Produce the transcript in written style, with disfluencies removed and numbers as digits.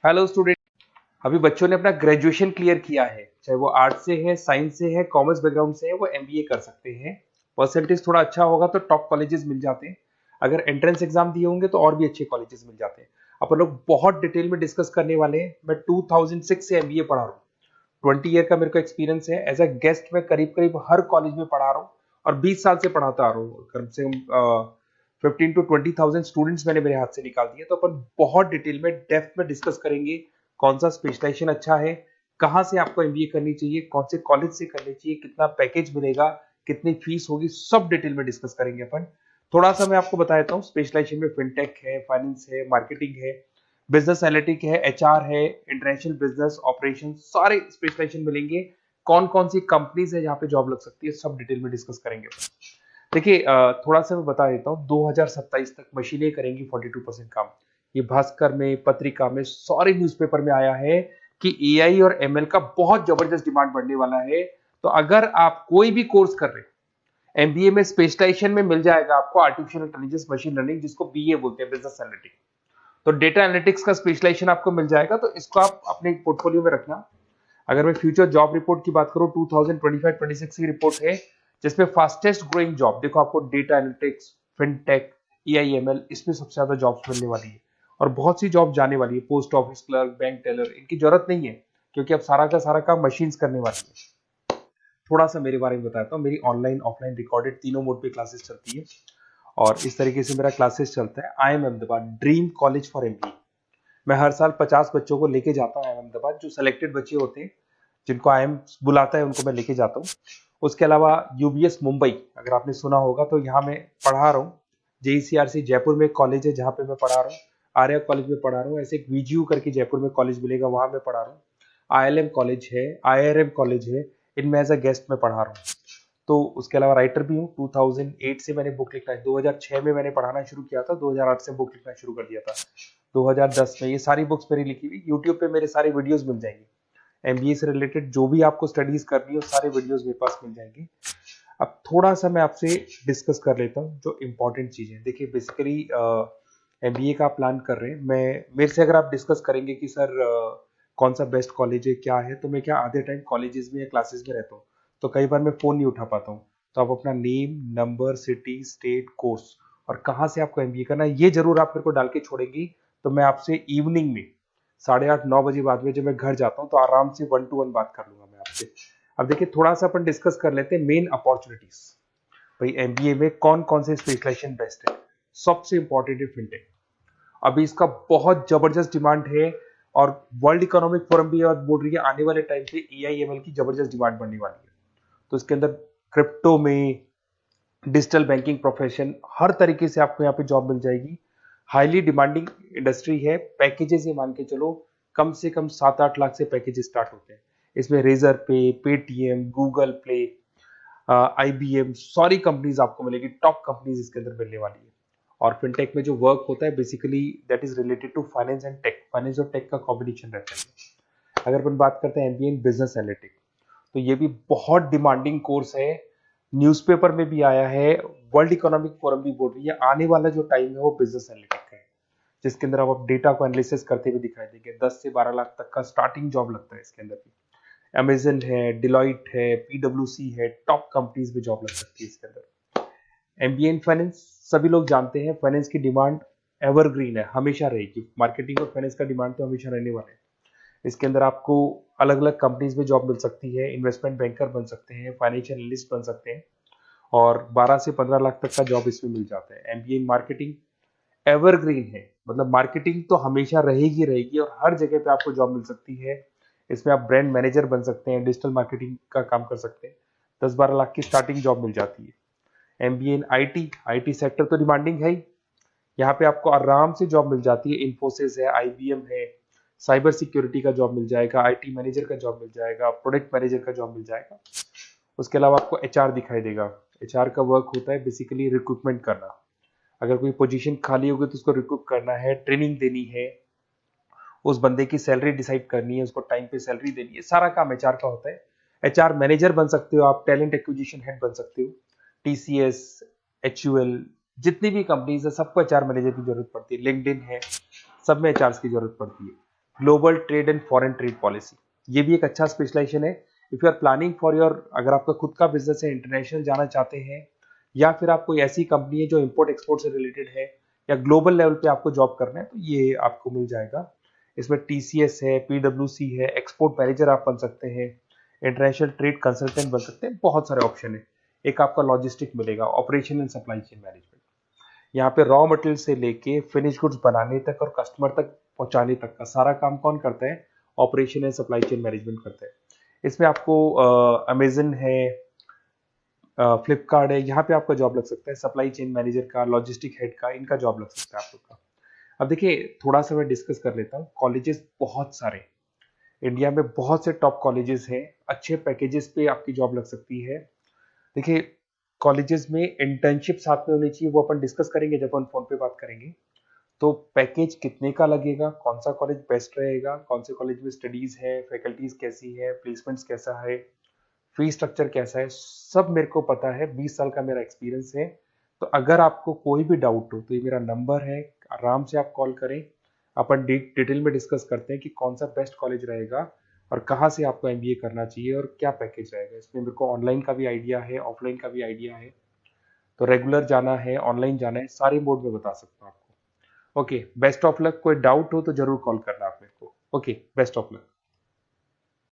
Hello student. अभी बच्चों ने अपना ग्रेजुएशन क्लियर किया है, चाहे वो आर्ट्स से है, साइंस से है, कॉमर्स बैकग्राउंड से है, वो एमबीए कर सकते हैं। परसेंटेज थोड़ा अच्छा होगा तो टॉप कॉलेजेस मिल जाते हैं। अगर एंट्रेंस एग्जाम दिए होंगे तो और भी अच्छे कॉलेजेस मिल जाते हैं। अपन लोग बहुत डिटेल में डिस्कस करने वाले हैं। मैं 2006 से एमबीए पढ़ा रहा हूँ। 20 ईयर का मेरे को एक्सपीरियंस है। एज अ गेस्ट मैं करीब करीब हर कॉलेज में पढ़ा रहा हूँ और 20 साल से पढ़ाता आ रहा हूँ। कम से कम 15 to 20,000 स्टूडेंट्स मैंने मेरे हाथ से निकाल दिए। तो अपन बहुत डिटेल में डेप्थ में डिस्कस करेंगे कौन सा स्पेशलाइजेशन अच्छा है, कहाँ से आपको एमबीए करनी चाहिए, कौन से कॉलेज से करनी चाहिए, कितना पैकेज मिलेगा, कितनी फीस होगी, सब डिटेल में डिस्कस करेंगे अपन। थोड़ा सा मैं आपको बता देता हूँ। स्पेशलाइजेशन में फिनटेक है, फाइनेंस है, मार्केटिंग है, बिजनेस एनालिटिक है, एचआर है, इंटरनेशनल बिजनेस ऑपरेशन, सारे स्पेशलाइजेशन मिलेंगे। कौन कौन सी कंपनीज है जहाँ पे जॉब लग सकती है, सब डिटेल में डिस्कस करेंगे। देखिए, थोड़ा सा मैं बता देता हूँ। 2027 तक मशीनें करेंगी 42% काम। ये भास्कर में, पत्रिका में, सारे न्यूज़पेपर में आया है कि एआई और एमएल का बहुत जबरदस्त डिमांड बढ़ने वाला है। तो अगर आप कोई भी कोर्स कर रहे हैं, एमबीए में स्पेशलाइजेशन में मिल जाएगा आपको आर्टिफिशियल इंटेलिजेंस, मशीन लर्निंग, जिसको बीए बोलते हैं, बिजनेस एनालिटिक्स। तो डेटा एनालिटिक्स का स्पेशलाइजेशन आपको मिल जाएगा, तो इसको आप अपने पोर्टफोलियो में रखना। अगर मैं फ्यूचर जॉब रिपोर्ट की बात करूं, 2025-26 की रिपोर्ट है, जिसमें फास्टेस्ट ग्रोइंग जॉब देखो आपको डेटा एनालिटिक्स, फिनटेक, ईआईएमएल, इसमें सबसे ज्यादा जॉब्स मिलने वाली है। और बहुत सी जॉब जाने वाली है। Post office clerk, bank teller, इनकी जरूरत नहीं है, क्योंकि अब सारा का सारा काम मशीन्स करने वाली है। थोड़ा सा मेरे बारे में बताता हूँ। मेरी ऑनलाइन ऑफलाइन रिकॉर्डेड तीनों मोड पे क्लासेस चलती है और इस तरीके से मेरा क्लासेस चलता है। I am Ahmedabad dream college for MBA. मैं हर साल 50 बच्चों को लेके जाता हूँ अहमदाबाद। जो सिलेक्टेड बच्चे होते हैं, जिनको आईएम बुलाता है, उनको मैं लेके जाता हूँ। उसके अलावा यूबीएस मुंबई, अगर आपने सुना होगा, तो यहाँ मैं पढ़ा रहा हूँ। जेईसीआरसी जयपुर में एक कॉलेज है जहाँ पे मैं पढ़ा रहा हूँ। आर्या कॉलेज में पढ़ा रहा हूँ। ऐसे एक वीजीयू करके जयपुर में कॉलेज मिलेगा, वहां मैं पढ़ा रहा हूँ। आईएलएम कॉलेज है, आईआरएम कॉलेज है, इनमें एज अ गेस्ट में पढ़ा रहा हूँ। तो उसके अलावा राइटर भी हूँ। 2008 से मैंने बुक लिखना है। 2006 में मैंने पढ़ाना शुरू किया था, 2008 से बुक लिखना शुरू कर दिया था। 2010 में ये सारी बुक्स मेरी लिखी हुई यूट्यूब पे मेरे सारे वीडियोस मिल जाएंगे। एमबीए से रिलेटेड जो भी आपको स्टडीज करनी हो, सारे वीडियोस मेरे पास मिल जाएंगे। अब थोड़ा सा मैं आपसे डिस्कस कर लेता हूँ जो इंपॉर्टेंट चीजें। देखिए, बेसिकली एमबीए का आप प्लान कर रहे हैं, मैं मेरे से अगर आप डिस्कस करेंगे कि सर कौन सा बेस्ट कॉलेज है, क्या है, तो मैं क्या आधे टाइम कॉलेजेस में या क्लासेस में रहता हूँ, तो कई बार मैं फोन नहीं उठा पाता हूँ। तो आप अपना name, number, city, state, course और कहाँ से आपको एमबीए करना है, ये जरूर आप मेरे को डाल के छोड़ेंगी। तो मैं आपसे इवनिंग में 8:30-9 बजे बाद में जब मैं घर जाता हूँ, तो आराम से 1 to 1 बात कर लूंगा मैं आपसे। अब देखिए, थोड़ा सा अपन डिस्कस कर लेते हैं मेन अपॉर्चुनिटीज। भाई, एमबीए में कौन कौन से स्पेशलाइजेशन बेस्ट है। सबसे इंपॉर्टेंट है फिनटेक। अभी इसका बहुत जबरदस्त डिमांड है और वर्ल्ड इकोनॉमिक फोरम भी ये बात बोल रही है, आने वाले टाइम पे एआईएमएल की जबरदस्त डिमांड बढ़ने वाली है। तो इसके अंदर क्रिप्टो में, डिजिटल बैंकिंग प्रोफेशन, हर तरीके से आपको यहाँ पे जॉब मिल जाएगी। हाईली डिमांडिंग इंडस्ट्री है। पैकेजेस ये मान के चलो, कम से कम 7-8 लाख से पैकेज स्टार्ट होते हैं। इसमें रेजर पे, पेटीएम, गूगल प्ले, आईबीएम, सारी कंपनीज आपको मिलेगी। टॉप कंपनीज इसके अंदर मिलने वाली है। और फिनटेक में जो वर्क होता है, basically that is related to finance and tech. Finance और टेक का कॉम्बिनेशन रहता है। अगर अपन बात करते हैं एमबीए इन बिजनेस एनालिटिक्स, तो ये भी बहुत डिमांडिंग कोर्स है। न्यूज़पेपर में भी आया है, वर्ल्ड इकोनॉमिक फोरम भी बोल रही है आने वाला जो टाइम है वो बिजनेस एनालिटिक्स है, जिसके अंदर आप डेटा को एनालिसिस करते हुए दिखाई देंगे। 10 से 12 लाख तक का स्टार्टिंग जॉब लगता है इसके अंदर भी। अमेजन है, डिलॉइट है, पीडब्ल्यूसी है, टॉप कंपनीज में जॉब लग सकती है इसके अंदर। एमबीए इन फाइनेंस, सभी लोग जानते हैं फाइनेंस की डिमांड एवरग्रीन है, हमेशा रहेगी। मार्केटिंग और फाइनेंस का डिमांड तो हमेशा रहने वाला है। इसके अंदर आपको अलग अलग कंपनीज में जॉब मिल सकती है। इन्वेस्टमेंट बैंकर बन सकते हैं, फाइनेंशियल एनालिस्ट बन सकते हैं और 12 से 15 लाख तक का जॉब इसमें मिल जाता है। एमबीए इन मार्केटिंग एवरग्रीन है, मतलब मार्केटिंग तो हमेशा रहेगी रहेगी और हर जगह पे आपको जॉब मिल सकती है। इसमें आप ब्रांड मैनेजर बन सकते हैं, डिजिटल मार्केटिंग का काम कर सकते हैं। 10-12 लाख की स्टार्टिंग जॉब मिल जाती है। MBA in IT, IT sector तो डिमांडिंग है ही। यहाँ पे आपको आराम से जॉब मिल जाती है। इन्फोसिस है, आईबीएम है, साइबर सिक्योरिटी का जॉब मिल जाएगा, आईटी मैनेजर का जॉब मिल जाएगा, प्रोडक्ट मैनेजर का जॉब मिल जाएगा। उसके अलावा आपको एचआर दिखाई देगा। एचआर का वर्क होता है बेसिकली रिक्रूटमेंट करना। अगर कोई पोजीशन खाली होगी तो उसको रिक्रूट करना है, ट्रेनिंग देनी है, उस बंदे की सैलरी डिसाइड करनी है, उसको टाइम पे सैलरी देनी है, सारा काम एचआर का होता है। एचआर मैनेजर बन सकते हो आप, टैलेंट एक्विजिशन हेड बन सकते हो। टीसीएस, एचयूएल, जितनी भी कंपनीज है सबको एचआर मैनेजर की जरूरत पड़ती है। लिंक्डइन है, सब में एचआर की जरूरत पड़ती है। Global trade and foreign trade policy, ये भी एक अच्छा स्पेशलाइजेशन है। If you are planning for your, अगर आपका खुद का बिजनेस है, इंटरनेशनल जाना चाहते हैं, या फिर आप कोई ऐसी कंपनी है जो इंपोर्ट एक्सपोर्ट से रिलेटेड है, या ग्लोबल लेवल पे आपको जॉब करना है, तो ये आपको मिल जाएगा। इसमें टीसीएस है, पीडब्ल्यूसी है, एक्सपोर्ट मैनेजर आप बन सकते हैं, इंटरनेशनल ट्रेड कंसल्टेंट बन सकते हैं, बहुत सारे ऑप्शन है। एक आपका लॉजिस्टिक मिलेगा, operation and supply chain management, यहाँ पे रॉ मटेरियल से लेके फिनिश गुड्स बनाने तक और कस्टमर तक पहुंचाने तक का सारा काम कौन करता है? Operation and supply chain management करता है। इसमें आपको अमेजन है, फ्लिपकार्ट है, यहाँ पे आपका जॉब लग सकता है, सप्लाई चेन मैनेजर का, लॉजिस्टिक हेड का, इनका जॉब लग सकता है आप लोग का। अब देखिए, थोड़ा सा मैं डिस्कस कर लेता हूँ। कॉलेजेस बहुत सारे इंडिया में, बहुत से टॉप कॉलेजेस हैं, अच्छे पैकेजेस पे आपकी जॉब लग सकती है। देखिए, कॉलेजेस में इंटर्नशिप साथ में होनी चाहिए, वो अपन डिस्कस करेंगे जब अपन फोन पे बात करेंगे। तो पैकेज कितने का लगेगा, कौन सा कॉलेज बेस्ट रहेगा, कौन से कॉलेज में स्टडीज है, फैकल्टीज कैसी है, प्लेसमेंट्स कैसा है, फी स्ट्रक्चर कैसा है, सब मेरे को पता है, 20 साल का मेरा एक्सपीरियंस है। तो अगर आपको कोई भी डाउट हो तो ये मेरा नंबर है, आराम से आप कॉल करें, अपन डिटेल में डिस्कस करते हैं कि कौन सा बेस्ट कॉलेज रहेगा और कहाँ से आपको एमबीए करना चाहिए और क्या पैकेज रहेगा। इसमें मेरे को ऑनलाइन का भी आइडिया है, ऑफलाइन का भी आइडिया है, तो रेगुलर जाना है, ऑनलाइन जाना है, सारे मोड में बता सकता हूँ आपको। Okay, best of luck. कोई डाउट हो तो जरूर कॉल करना आप मेरे को। Okay, best of luck.